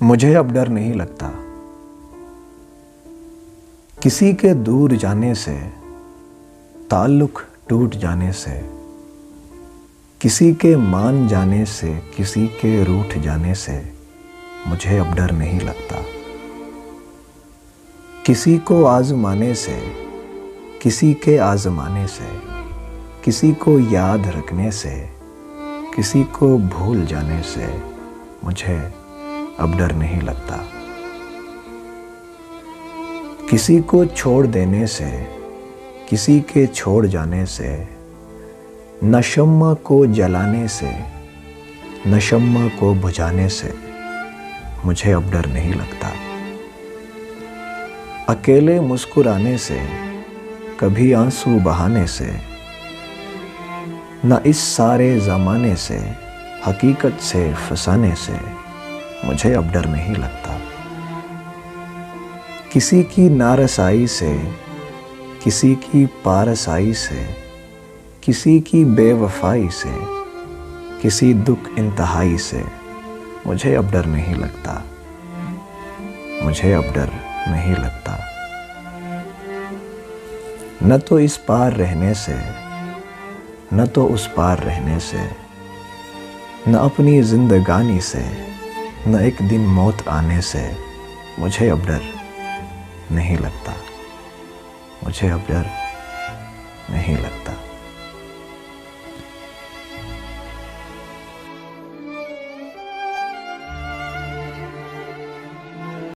मुझे अब डर नहीं लगता किसी के दूर जाने से, ताल्लुक टूट जाने से, किसी के मान जाने से, किसी के रूठ जाने से मुझे अब डर नहीं लगता। किसी को आजमाने से, किसी के आजमाने से, किसी को याद रखने से, किसी को भूल जाने से मुझे अब डर नहीं लगता। किसी को छोड़ देने से, किसी के छोड़ जाने से, न शम्मा को जलाने से, न शम्मा को बुझाने से मुझे अब डर नहीं लगता। अकेले मुस्कुराने से, कभी आंसू बहाने से, न इस सारे ज़माने से, हकीकत से फसाने से मुझे अब डर नहीं लगता। किसी की नारसाई से, किसी की पारसाई से, किसी की बेवफाई से, किसी दुख इंतहाई से मुझे अब डर नहीं लगता। मुझे अब डर नहीं लगता। न तो इस पार रहने से, न तो उस पार रहने से, न अपनी जिंदगानी से, न एक दिन मौत आने से मुझे अब डर नहीं लगता। मुझे अब डर नहीं लगता।